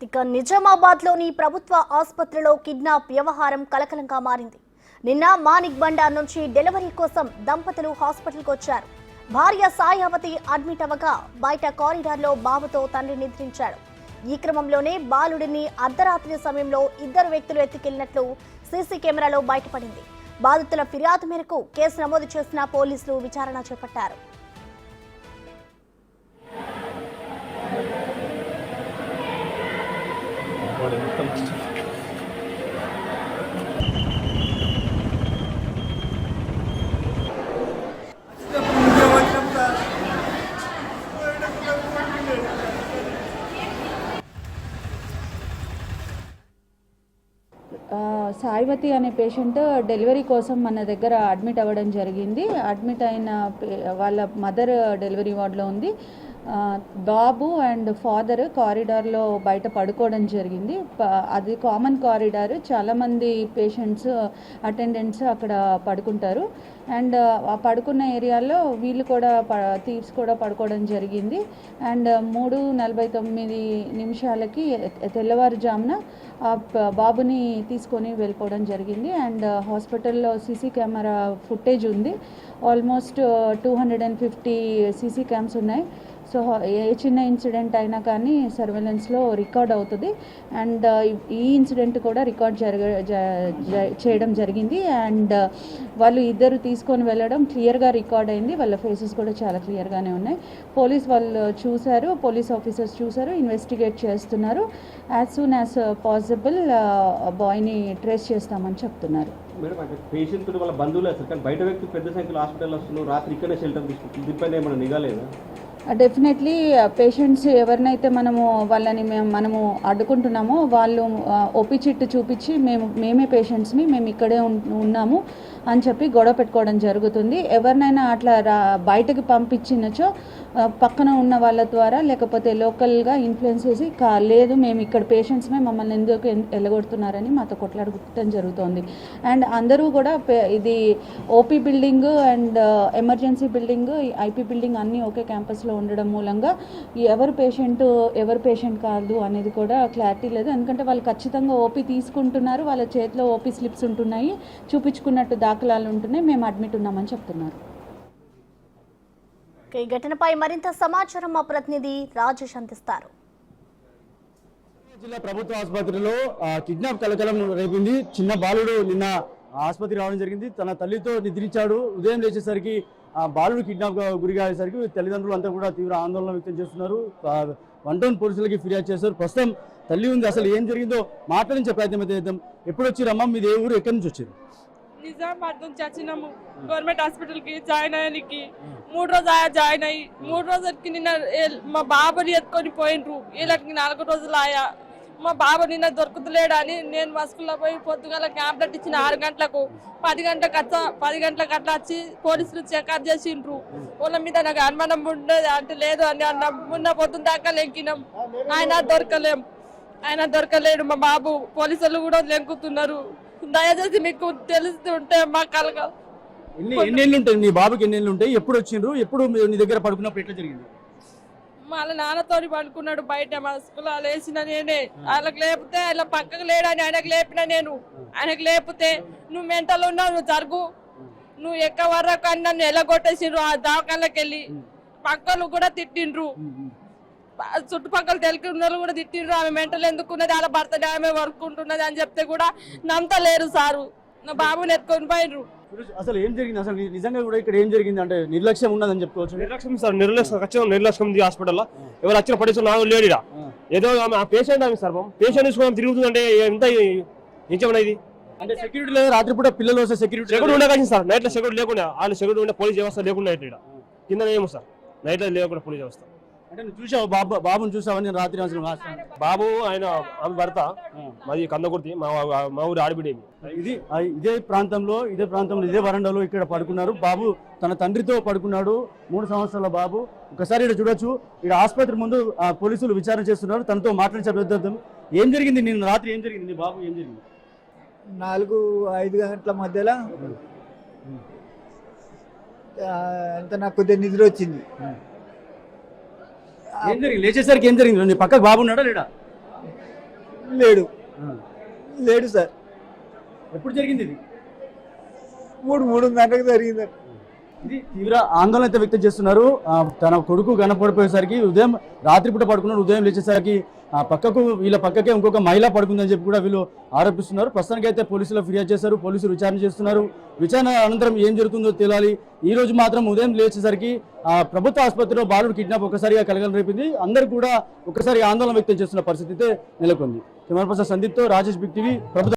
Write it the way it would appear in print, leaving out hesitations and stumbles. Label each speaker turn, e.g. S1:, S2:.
S1: ఇక నిజామాబాద్లోని ప్రభుత్వ ఆసుపత్రిలో కిడ్నాప్ వ్యవహారం కలకలంగా మారింది. నిన్న మానిక్ బండార్ నుంచి డెలివరీ కోసం దంపతులు హాస్పిటల్కి వచ్చారు. భార్య సాయావతి అడ్మిట్ అవ్వగా బయట కారిడార్లో బాబుతో తండ్రి నిద్రించాడు. ఈ క్రమంలోనే బాలుడిని అర్ధరాత్రి సమయంలో ఇద్దరు వ్యక్తులు ఎత్తుకెళ్లినట్లు సీసీ కెమెరాలో బయటపడింది. బాధితుల ఫిర్యాదు మేరకు కేసు నమోదు చేసిన పోలీసులు విచారణ చేపట్టారు.
S2: సాయివతి అనే పేషెంట్ డెలివరీ కోసం మన దగ్గర అడ్మిట్ అవ్వడం జరిగింది. అడ్మిట్ అయిన వాళ్ళ మదర్ డెలివరీ వార్డులో ఉంది. బాబు అండ్ ఫాదర్ కారిడార్లో బయట పడుకోవడం జరిగింది. అది కామన్ కారిడార్, చాలామంది పేషెంట్స్ అటెండెంట్స్ అక్కడ పడుకుంటారు. అండ్ ఆ పడుకున్న ఏరియాలో వీళ్ళు కూడా థీవ్స్ కూడా పడుకోవడం జరిగింది. అండ్ 3:49 తెల్లవారుజామున ఆ బాబుని తీసుకొని వెళ్ళిపోవడం జరిగింది. అండ్ హాస్పిటల్లో సీసీ కెమెరా ఫుటేజ్ ఉంది. ఆల్మోస్ట్ 250 సీసీ క్యామ్స్ ఉన్నాయి. సో ఏ చిన్న ఇన్సిడెంట్ అయినా కానీ సర్వేలెన్స్లో రికార్డ్ అవుతుంది. అండ్ ఈ ఇన్సిడెంట్ కూడా రికార్డ్ చేయడం జరిగింది. అండ్ వాళ్ళు ఇద్దరు తీసుకొని వెళ్ళడం క్లియర్గా రికార్డ్ అయింది. వాళ్ళ ఫేసెస్ కూడా చాలా క్లియర్గానే ఉన్నాయి. వాళ్ళు చూశారు, పోలీస్ ఆఫీసర్స్ చూశారు, ఇన్వెస్టిగేట్ చేస్తున్నారు. యాజ్ సూన్ యాజ్ పాసిబుల్ బాయ్ని ట్రేస్ చేస్తామని చెప్తున్నారు.
S3: మేడం, అంటే పేషెంట్ వాళ్ళ బంధువులు వస్తారు కానీ బయట వ్యక్తులు పెద్ద సంఖ్యలో హాస్పిటల్ వస్తున్నారు, రాత్రి ఇక్కడనే షెల్టర్ తీసుకుంటుంది, దీనిపైన ఏమైనా నిఘా లేదా?
S2: డెఫినెట్లీ పేషెంట్స్ ఎవరినైతే మనము అడ్డుకుంటున్నామో వాళ్ళు ఓపీ చిట్టు చూపించి మేమే పేషెంట్స్ని మేము ఇక్కడే ఉన్నాము అని చెప్పి గొడవ పెట్టుకోవడం జరుగుతుంది. ఎవరినైనా అట్లా బయటకు పంపించినచో పక్కన ఉన్న వాళ్ళ ద్వారా లేకపోతే లోకల్గా ఇన్ఫ్లుయెన్స్ చేసి లేదు మేము ఇక్కడ పేషెంట్స్మే, మమ్మల్ని ఎందుకు వెళ్ళగొడుతున్నారని మాతో కొట్లాడుకోవడం జరుగుతుంది. అండ్ అందరూ కూడా ఇది OP building and emergency building, IP building అన్నీ ఒకే క్యాంపస్లో ఉండడం మూలంగా ఎవరు పేషెంట్ కాదు అనేది కూడా క్లారిటీ లేదు. ఎందుకంటే వాళ్ళు ఖచ్చితంగా ఓపీ తీసుకుంటున్నారు, వాళ్ళ చేతిలో ఓపీ స్లిప్స్ ఉంటున్నాయి, చూపించుకున్నట్టు దాఖలాలు ఉంటున్నాయి, మేము అడ్మిట్ ఉన్నామని చెప్తున్నారు.
S1: ఈ ఘటనపై మరింత సమాచారం మా ప్రతినిధి రాజేష్ అందిస్తారు.
S4: జిల్లా ప్రభుత్వ ఆసుపత్రిలో కిడ్నాప్ కలకలం రేపింది. చిన్న బాలుడు నిన్న ఆసుపత్రి రావడం జరిగింది. తన తల్లితో నిద్రించాడు. ఉదయం లేచేసరికి బాలుడు కిడ్నాప్ గురిగా అయ్యేసరికి తల్లిదండ్రులు అంతా కూడా తీవ్ర ఆందోళన వ్యక్తం చేస్తున్నారు. 1 పోలీసులకి ఫిర్యాదు చేశారు. ప్రస్తుతం తల్లి ఉంది, అసలు ఏం జరిగిందో మాట్లాడించే ప్రయత్నం అయితే చేద్దాం. ఎప్పుడు వచ్చిరమ్మా, మీది ఏ ఊరు, ఎక్కడి నుంచి వచ్చారు?
S5: నిజామాబాద్ నుంచి వచ్చినాము. గవర్నమెంట్ హాస్పిటల్కి జాయిన్ అయ్యానికి 3 రోజు జాయిన్ అయ్యి 3 రోజులకి నిన్న మా బాబుని ఎత్తుకొని పోయినరు. వీళ్ళకి 4 రోజులు ఆయా. మా బాబు నిన్న దొరుకుతలేడని నేను మా స్కూల్లో పోయి పొద్దుగాల క్యాంప్లెట్ ఇచ్చిన 6 గంటలకు 10 గంటలకు అట్లా వచ్చి పోలీసులు చెకప్ చేసిండ్రు. వాళ్ళ మీద నాకు అనుమానం ఉండేది అంటే లేదు అని అన్నాం. మొన్న పొద్దున్న దాకా లెంకినాం, ఆయన దొరకలేడు. మా బాబు పోలీసులు కూడా లెంకుతున్నారు. దయచేసి మీకు తెలుస్తుంటే మా కలగ.
S4: ఎన్నేళ్ళు ఉంటాయి నీ బాబుకి? ఎన్నేళ్ళు ఉంటాయి? ఎప్పుడు వచ్చిండ్రు? ఎప్పుడు నీ దగ్గర పడుకున్నప్పుడు ఎట్లా జరిగింది?
S5: వాళ్ళ నాన్నతోని పడుకున్నాడు బయట. మా స్కూల్ లేచిన నేనే, వాళ్ళకి లేపితే ఇలా పక్కకు లేడని ఆయనకు లేపిన నేను. ఆయనకు లేపితే నువ్వు మెంటల్ ఉన్నావు, నువ్వు జరుగు, నువ్వు ఎక్క వరకు అని నన్ను ఎల్లగొట్టేసిండ్రు. ఆ దవాఖానకి వెళ్ళి పక్కలు కూడా తిట్టిండ్రు, చుట్టుపక్కల తెలుగున్న కూడా తిట్టిండ్రు. ఆమె మెంటల్ ఎందుకున్నది, వాళ్ళ భర్తని ఆమె వర్కుంటున్నది అని చెప్తే కూడా నమ్మలేరు సారు. నా బాబుని ఎత్తుకొని పోయినరు.
S4: అసలు ఏం జరిగింది? అసలు నిజంగా కూడా ఇక్కడ ఏం జరిగింది అంటే నిర్లక్ష్యం ఉన్నదని చెప్పుకోవచ్చు.
S3: నిర్లక్ష్యం సార్, ఖచ్చితంగా నిర్లక్ష్యం ఉంది హాస్పిటల్లో. ఎవరు వచ్చిన పడేసి నాకు లేడు. ఏదో ఆ పేషెంట్ ఆమె సార్, పేషెంట్ తీసుకోవడం తిరుగుతుందంటే ఎంత నిజమన్నా ఇది?
S4: అంటే సెక్యూరిటీ లేదు, రాత్రిపూట పిల్లలు వస్తే సెక్యూరిటీ
S3: ఉండగా సార్, నైట్లో సెక్యూరిటీ లేకుండా, వాళ్ళు సెక్యూరిటీ ఉండే పోలీస్ వ్యవస్థ లేకుండా ఇక్కడ కింద ఏమో సార్, నైట్లో లేకుండా పోలీస్ వ్యవస్థ.
S4: అంటే నువ్వు చూసావు బాబుని చూసావని రాత్రి?
S3: బాబు ఆయన ఆమె భర్త, మాది కందకుర్తి, మా ఊరు ఆడిబిడేమి.
S4: ఇదే ప్రాంతంలో ఇదే వరండాలో ఇక్కడ పడుకున్నారు. బాబు తన తండ్రితో పడుకున్నాడు, 3 సంవత్సరాల బాబు. ఒకసారి ఇక్కడ చూడొచ్చు, ఇక్కడ ఆసుపత్రి ముందు పోలీసులు విచారణ చేస్తున్నారు. తనతో మాట్లాడించే ప్రయత్నం. ఏం జరిగింది నిన్న రాత్రి? ఏం జరిగింది? నీ బాబు ఏం జరిగింది?
S6: 4-5 గంటల మధ్యలో నాకు కొద్దిగా నిద్ర వచ్చింది.
S4: ఏం జరిగింది? లేచేసరికి ఏం జరిగింది? నీ పక్కకు బాబు ఉన్నాడా లేడా?
S6: లేడు
S4: ఆ.
S6: లేడు సార్.
S4: ఎప్పుడు జరిగింది ఇది?
S6: 3:30 జరిగింది.
S4: ఇది తీవ్ర ఆందోళన అయితే వ్యక్తం చేస్తున్నారు. తన కొడుకు కనపడిపోయేసరికి రాత్రిపూట పడుకున్నాడు, ఉదయం లేచేసరికి వీళ్ళ పక్కకే ఇంకొక మహిళ పడుకుందని చెప్పి కూడా వీళ్ళు ఆరోపిస్తున్నారు. ప్రస్తుతానికి అయితే పోలీసులు ఫిర్యాదు చేశారు, పోలీసులు విచారణ చేస్తున్నారు. విచారణ అనంతరం ఏం జరుగుతుందో తెలియాలి. ఈ రోజు మాత్రం ఉదయం లేచేసరికి ప్రభుత్వ ఆసుపత్రిలో బాలుడు కిడ్నాప్ ఒక్కసారిగా కలగలు రేపింది. అందరూ కూడా ఒక్కసారి ఆందోళన వ్యక్తం చేస్తున్న పరిస్థితి అయితే నెలకొంది. కెమెరా పర్సన్ సందీప్తో రాజేష్, బిగ్ టీవీ, ప్రభుత్వ